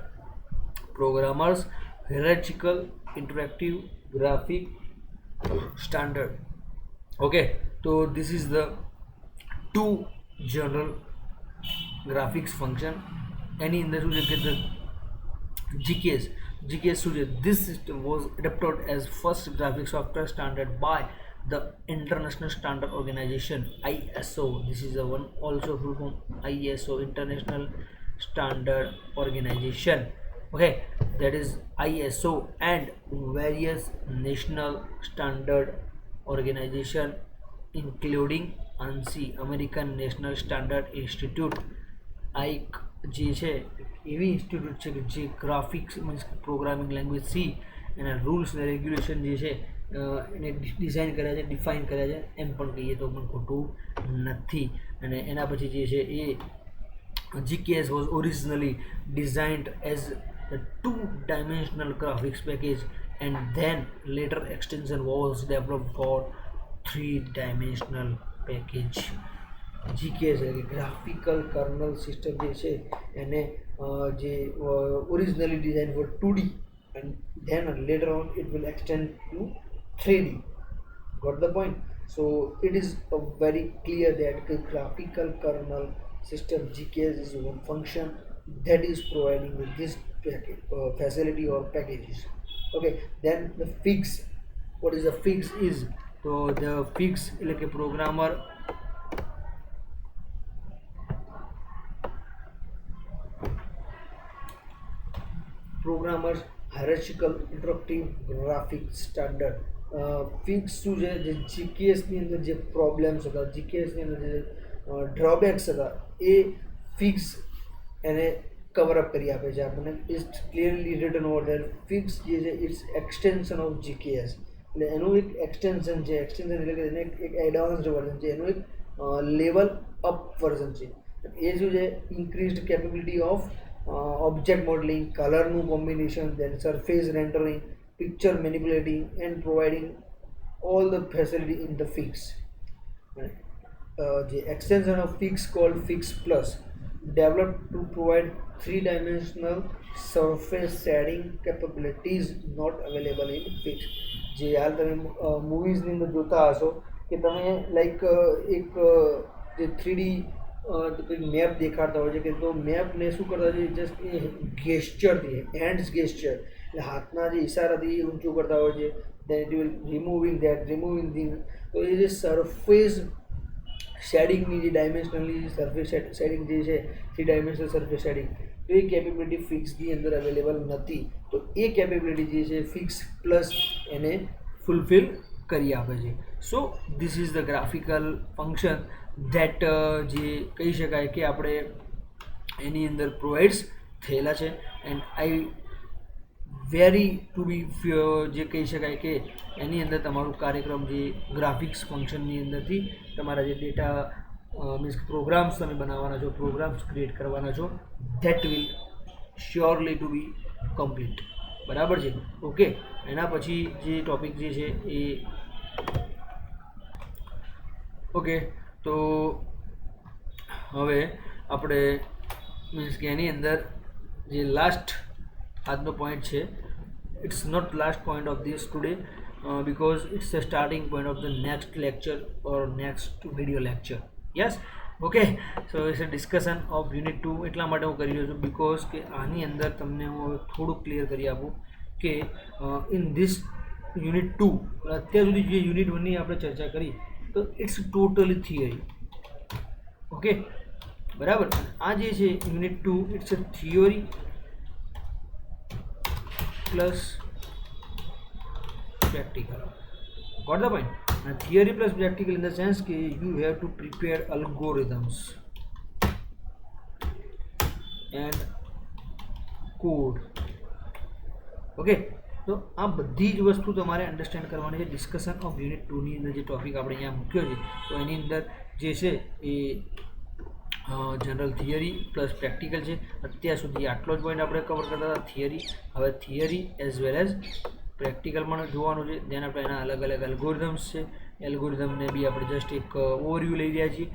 Programmers Hierarchical Interactive Graphic Standard. Okay, so this is the two general graphics function. Any in the GKS. GKS Studio. This system was adopted as first graphic software standard by the International Standard Organization ISO. This is the one also full form ISO, International Standard Organization. Okay, that is ISO and various national standard organization including ANSI, American National Standard Institute. એક જે છે એવી institute છે કે જે graphics means programming language C એના rules અને regulation જે છે એને ડિઝાઇન કર્યા છે, ડિફાઇન કર્યા છે એમ પણ કહીએ તો પણ ખોટું નથી. અને એના પછી જે છે એ GKS was originally designed as a 2-dimensional graphics package and then later extension was developed for 3-dimensional package. GKS એટલે ગ્રાફિકલ કર્નલ સિસ્ટમ જે છે એને જે originally design four 2D and then later on it will extend to 3D. Got the point? So it is very clear that the graphical kernel system GKS is one function that is providing with this facility or packages. Okay, then the FIGS. What is the FIGS is? So the FIGS like a programmers hierarchical interactive graphic standard. FIGS શું છે જે GKSની અંદર જે problems હતા, GKSની અંદર જે drawbacks હતા એ FIGS એને કવર અપ કરી આપે છે આપણને. It's clearly written over there. FIGS જે છે ઇટ્સ એક્સટેન્શન ઓફ GKS. એટલે એનું એક એક્સટેન્શન છે. એક્સટેન્શન એટલે કે એને એક એડવાન્સ્ડ વર્ઝન છે, એનું એક લેવલ અપ વર્ઝન છે. એ શું છે? Increased capability of object modeling, color combination, then surface rendering, picture manipulating and providing all the facility in the FIGS. The extension of FIGS called FIGS Plus developed to provide 3-dimensional surface shading capabilities not available in FIGS. જે હાલ તમે મૂવીઝની અંદર જોતા હશો કે તમે like એક જે 3D મેપ દેખાડતા હોય છે કે તો મેપને શું કરતા હોય છે? જસ્ટ એ ગેસ્ચરથી, હેન્ડ્સ ગેસ્ચર એટલે હાથના જે ઇશારાથી ઊંચું કરતા હોય છે. Then it will removing thing. તો એ જે સરફેસ શેડિંગની જે ડાયમેન્શનલી સરફેસ શેડિંગ જે છે 3-dimensional સરફેસ શેડિંગ તો એ કેપેબિલિટી FIGSની અંદર અવેલેબલ નથી. તો એ કેપેબિલિટી જે છે FIGS પ્લસ એને ફૂલફિલ કરી આપે છે. So this is the graphical function that જે કહી શકાય કે આપણે એની અંદર પ્રોવાઇડ્સ થયેલા છે. એન્ડ આઈ વેરી ટુ બી જે કહી શકાય કે એની અંદર તમારું કાર્યક્રમ જે ગ્રાફિક્સ ફંક્શનની અંદરથી તમારા જે ડેટા મીન્સ પ્રોગ્રામ્સ તમે બનાવવાના છો, પ્રોગ્રામ્સ ક્રિએટ કરવાના છો, that will surely to be complete. બરાબર છે. ઓકે, એના પછી જે ટોપિક જે છે એ ઓકે, તો હવે આપણે મીન્સ કે એની અંદર જે લાસ્ટ આજનો પોઈન્ટ છે, it's not last point of this today because it's the starting point of the next lecture or next video lecture. Yes, okay, so it's a discussion of unit 2. એટલા માટે હું કરી રહ્યો છું because કે આની અંદર તમને હું હવે થોડું ક્લિયર કરી આપું કે ઇન ધીસ યુનિટ 2 અત્યાર સુધી જે યુનિટ 1 ની આપણે ચર્ચા કરી તો ઇટ્સ ટોટલી થિયરી. ઓકે, બરાબર. આ જે છે unit 2 it's a theory plus practical. Got the point? Now, theory plus practical in the sense that you have to prepare algorithms and code. Okay, તો આ બધી જ વસ્તુ તમારે અન્ડરસ્ટેન્ડ કરવાની છે. ડિસ્કશન ઓફ યુનિટ 2 ની અંદર જે ટોપિક આપણે અહીંયા મૂક્યો છે તો એની અંદર જે છે એ જનરલ થિયરી પ્લસ પ્રેક્ટિકલ છે. અત્યાર સુધી આટલો જ પોઈન્ટ આપણે કવર કરતા હતા, થિયરી. હવે થિયરી એઝ વેલ એઝ પ્રેક્ટિકલમાં જોવાનું છે. ધ્યાન આપણે એના અલગ અલગ એલ્ગોરિધમ્સ છે, એલ્ગોરિધમને બી આપણે જસ્ટ એક ઓવરવ્યૂ લઈ રહ્યા છીએ.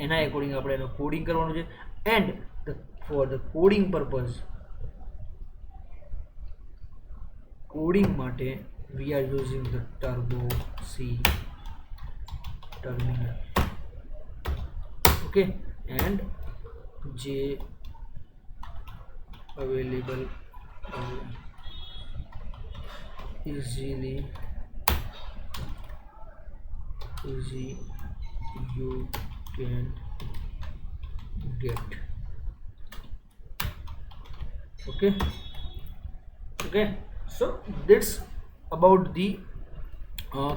એના એકોર્ડિંગ આપણે એનું કોડિંગ કરવાનું છે. And for the coding purpose, coding માટે we are using the Turbo C terminal. Okay, and જે available easy you can get. Okay, so that's about the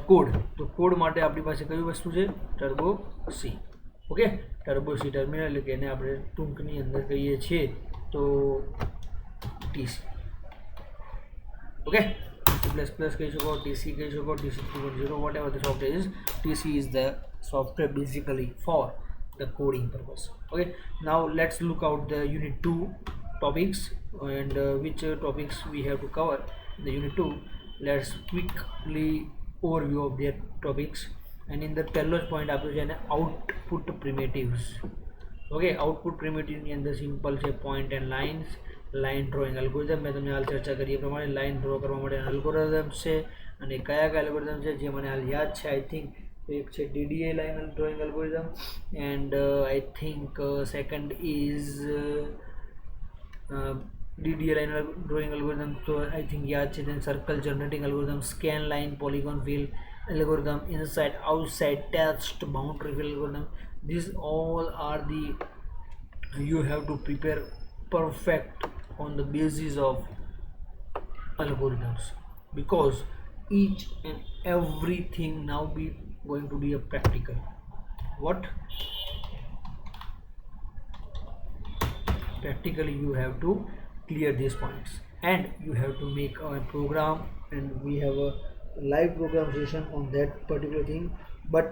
code. તો કોડ માટે આપણી પાસે કઈ વસ્તુ છે? Turbo C. Okay, turbo C terminal એટલે કે એને આપણે ટૂંકની અંદર કહીએ છીએ તો ટીસી. ઓકે, plus plus कही सको, TC कही सको, TC 3.0, whatever the software is. TC is the software basically for the coding purpose. Okay, now let's look out the unit 2 topics and which topics we have to cover in the unit 2. Let's quickly overview of their topics. And in the પહેલો જ point આપ્યો છે એને output primitives. Okay, output primitive ની અંદર simple છે point and lines, line drawing algorithm. મેં તમને હાલ ચર્ચા કરી એ પ્રમાણે લાઇન ડ્રો કરવા માટે એલ્ગોરિધમ છે. અને કયા કયા એલ્ગોરિધમ છે જે મને હાલ યાદ છે, આઈ થિંક એક છે DDA line drawing algorithm and I think second is DDA line drawing algorithm, તો આઈ થિંક યાદ છે. Then circle generating algorithm, scan line polygon fill algorithm, inside outside test boundary fill algorithm. These all are the you have to prepare perfect on the basis of algorithms because each and everything now be going to be a practical. What practically you have to clear these points and you have to make a program, and we have a live program session on that particular thing. But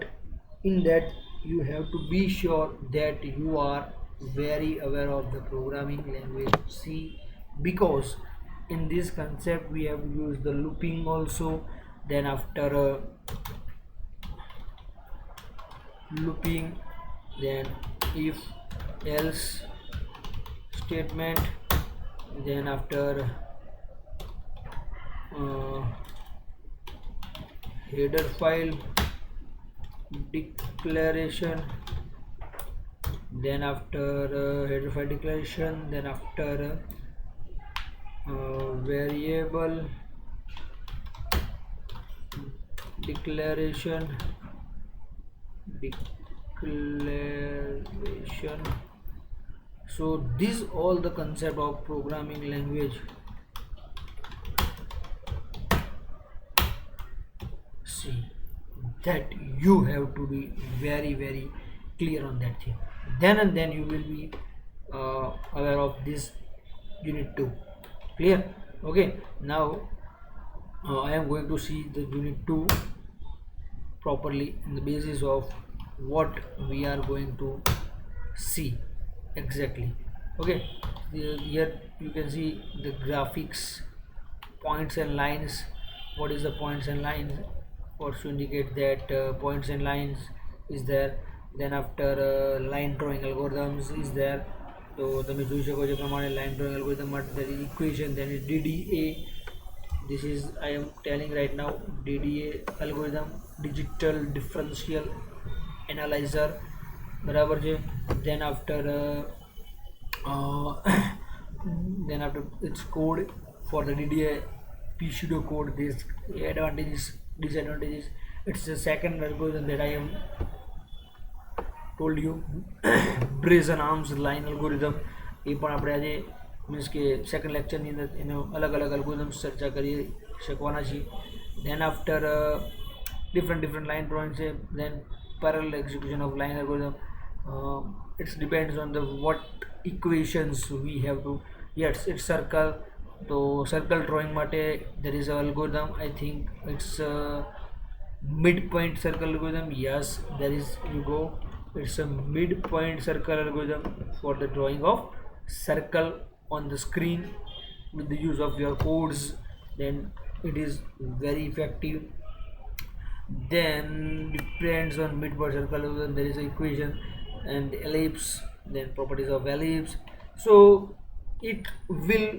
in that you have to be sure that you are very aware of the programming language C, because in this concept we have used the looping also. Then after looping, then if else statement, then after header file declaration, then after header file declaration, then after variable declaration. So this all the concept of programming language C. that you have to be very very clear on that thing. Then and then you will be aware of this unit 2. Clear? Okay, now I am going to see the unit 2 properly in the basis of what we are going to see exactly. Okay, here you can see the graphics, points and lines. What is the points and lines? What to indicate that points and lines is there. Then after line drawing algorithms is there. તો તમે જોઈ શકો છો પ્રમાણે line drawing algorithm માટે there is equation, then is DDA. This is I am telling right now, DDA algorithm, digital differential analyzer, બરાબર છે. then after then after its code for the DDA pseudo code, this advantages, disadvantages. It's the second algorithm that I am told you. Brazen arms line algorithm, એ પણ આપણે આજે means કે second લેક્ચરની અંદર એનો અલગ અલગ અલ્ગોરિધમ્સ ચર્ચા કરી શકવાના છીએ. then after different line drawings છે. then parallel execution of line algorithm. It depends on the what equations we have to. Yes, it's circle. So circle drawing માટે there is a algorithm, I think it's midpoint circle algorithm. Yes, there is, you go, it's a midpoint circle algorithm for the drawing of circle on the screen with the use of your codes. Then it is very effective. Then depends on midpoint circle algorithm, there is an equation and the ellipse, then properties of ellipse. So it will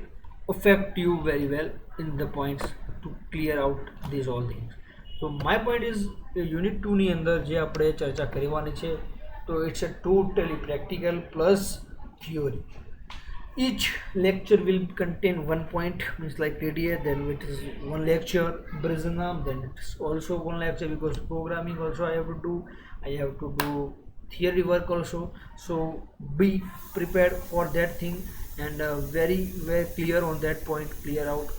affect you very well in the points to clear out these all things. So my point is unit 2 ની અંદર જે આપણે ચર્ચા કરવાની છે, તો it's a totally practical plus theory. Each lecture will contain one point, means like DDA, then it is one lecture Brazen arm, then it's also one lecture because programming also I have to do theory work also. So be prepared for that thing and very very clear on that point, clear out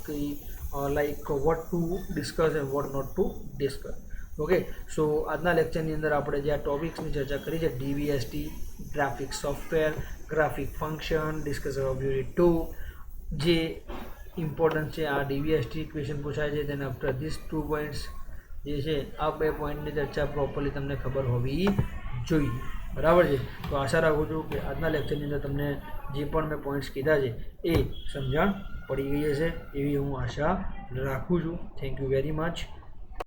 like what to discuss and what not to discuss. Okay, so આજના લેક્ચરની અંદર આપણે જે આ ટોપિક્સની ચર્ચા કરી છે, DVST, graphic software, graphic function, discussion of unit 2, જે ઇમ્પોર્ટન્સ છે આ DVST ઇક્વેશન પૂછાય છે. તેના આફ્ટર ધીસ 2 પોઈન્ટ્સ જે છે, આ 2 પોઈન્ટની ચર્ચા પ્રોપરલી તમને ખબર હોવી જોઈએ. બરાબર છે? તો આશા રાખું છું કે આજના લેક્ચરની અંદર તમને જે પણ મેં પોઈન્ટ્સ કીધા છે એ સમજણ પડી ગઈ હશે એવી હું આશા રાખું છું. Thank you very much.